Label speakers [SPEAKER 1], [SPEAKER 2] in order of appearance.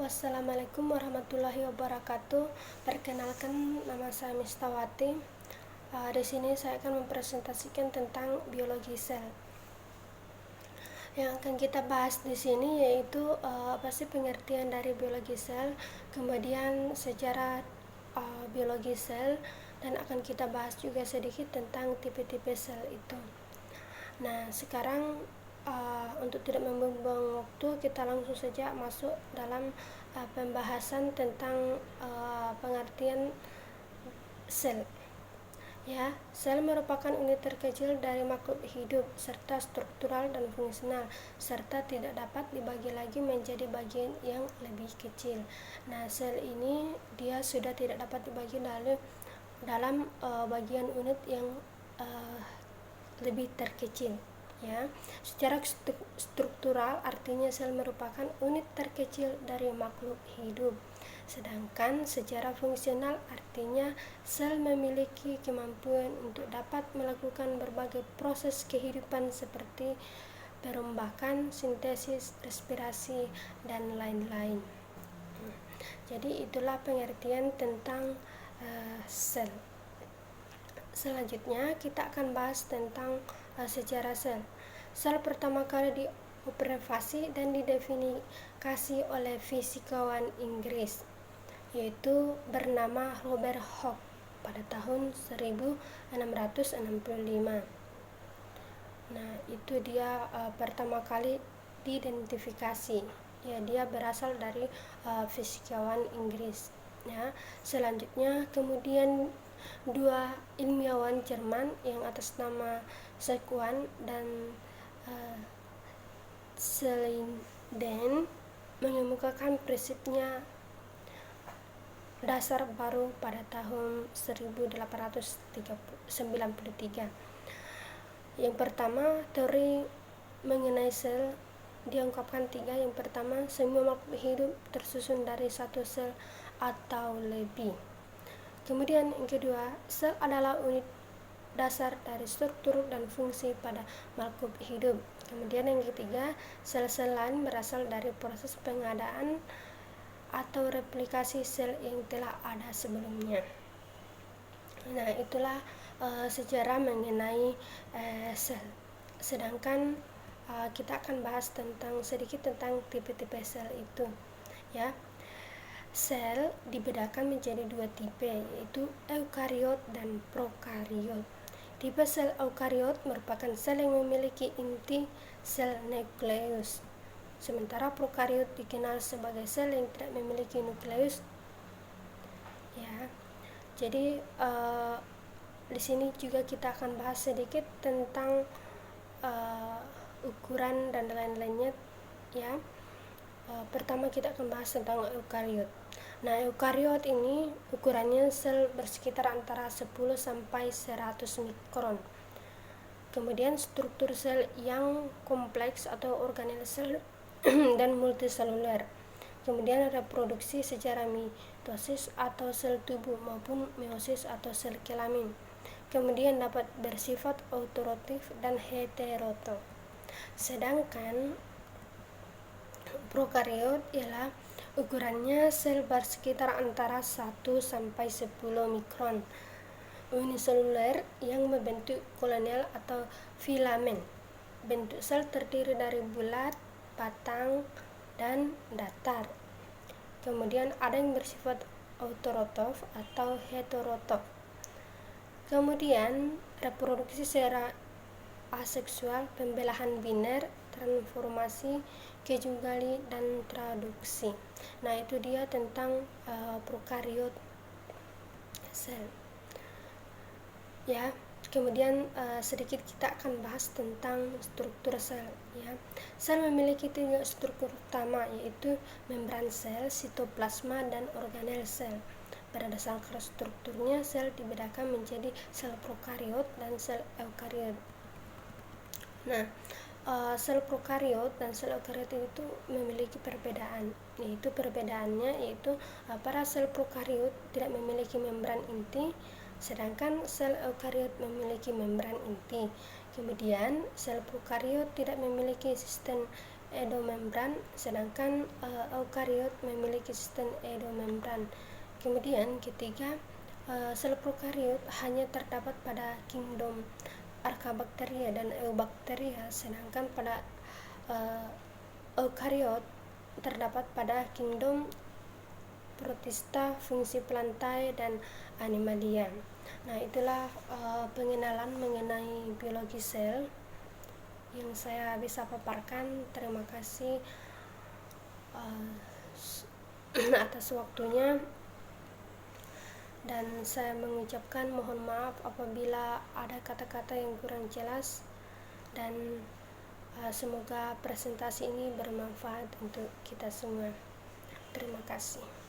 [SPEAKER 1] Wassalamualaikum warahmatullahi wabarakatuh. Perkenalkan, nama saya Mistawati. Di sini saya akan mempresentasikan tentang biologi sel. Yang akan kita bahas di sini yaitu apa sih pengertian dari biologi sel, kemudian sejarah biologi sel, dan akan kita bahas juga sedikit tentang tipe-tipe sel itu. Nah, sekarang untuk tidak membuang waktu, kita langsung saja masuk dalam pembahasan tentang pengertian sel. Ya, sel merupakan unit terkecil dari makhluk hidup serta struktural dan fungsional, serta tidak dapat dibagi lagi menjadi bagian yang lebih kecil. Nah, sel ini dia sudah tidak dapat dibagi dalam bagian unit yang lebih terkecil. Ya, secara struktural artinya sel merupakan unit terkecil dari makhluk hidup. Sedangkan secara fungsional artinya sel memiliki kemampuan untuk dapat melakukan berbagai proses kehidupan seperti perombakan, sintesis, respirasi, dan lain-lain. Jadi itulah pengertian tentang sel. Selanjutnya kita akan bahas tentang sejarah sel. Sel pertama kali diobservasi dan didefinisi oleh fisikawan Inggris yaitu bernama Robert Hooke pada tahun 1665. Nah, itu dia pertama kali diidentifikasi. Ya, dia berasal dari fisikawan Inggris. Ya, selanjutnya kemudian dua ilmuwan Jerman yang atas nama Schwann dan Schleiden mengemukakan prinsipnya dasar baru pada tahun 1893. Yang pertama, teori mengenai sel diungkapkan tiga. Yang pertama, semua makhluk hidup tersusun dari satu sel atau lebih. Kemudian yang kedua, sel adalah unit dasar dari struktur dan fungsi pada makhluk hidup. Kemudian yang ketiga, sel-sel lain berasal dari proses pengadaan atau replikasi sel yang telah ada sebelumnya. Nah, itulah sejarah mengenai sel. Sedangkan kita akan bahas sedikit tentang tipe-tipe sel itu. Ya, sel dibedakan menjadi dua tipe, yaitu eukariot dan prokariot. Tipe sel eukariot merupakan sel yang memiliki inti sel nukleus, sementara prokariot dikenal sebagai sel yang tidak memiliki nukleus. Ya, jadi di sini juga kita akan bahas sedikit tentang ukuran dan lain-lainnya. Ya, pertama kita akan bahas tentang eukariot. Nah, eukariot ini ukurannya sel bersekitar antara 10 sampai 100 mikron. Kemudian struktur sel yang kompleks atau organel sel dan multiseluler. Kemudian reproduksi secara mitosis atau sel tubuh maupun meiosis atau sel kelamin. Kemudian dapat bersifat autotrof dan heterotrof. Sedangkan prokariot ialah ukurannya sel bersekitar antara 1 sampai 10 mikron, uniseluler yang membentuk kolonel atau filamen. Bentuk sel terdiri dari bulat, batang, dan datar. Kemudian ada yang bersifat autotrof atau heterotrof. Kemudian reproduksi secara aseksual, pembelahan biner, transformasi, kejugali, dan traduksi. Nah, itu dia tentang prokariot sel. Ya, kemudian sedikit kita akan bahas tentang struktur sel. Ya, sel memiliki tiga struktur utama, yaitu membran sel, sitoplasma, dan organel sel. Berdasarkan strukturnya, sel dibedakan menjadi sel prokariot dan sel eukariot. Nah, sel prokariot dan sel eukariot itu memiliki perbedaan, yaitu perbedaannya pada sel prokariot tidak memiliki membran inti, sedangkan sel eukariot memiliki membran inti. Kemudian sel prokariot tidak memiliki sistem endomembran, sedangkan eukariot memiliki sistem endomembran. Kemudian ketiga, sel prokariot hanya terdapat pada kingdom Archaebacteria dan Eubacteria, sedangkan pada eukariot terdapat pada kingdom Protista, fungsi plantae, dan Animalia. Nah, itulah pengenalan mengenai biologi sel yang saya bisa paparkan. Terima kasih atas waktunya, dan saya mengucapkan mohon maaf apabila ada kata-kata yang kurang jelas, dan semoga presentasi ini bermanfaat untuk kita semua. Terima kasih.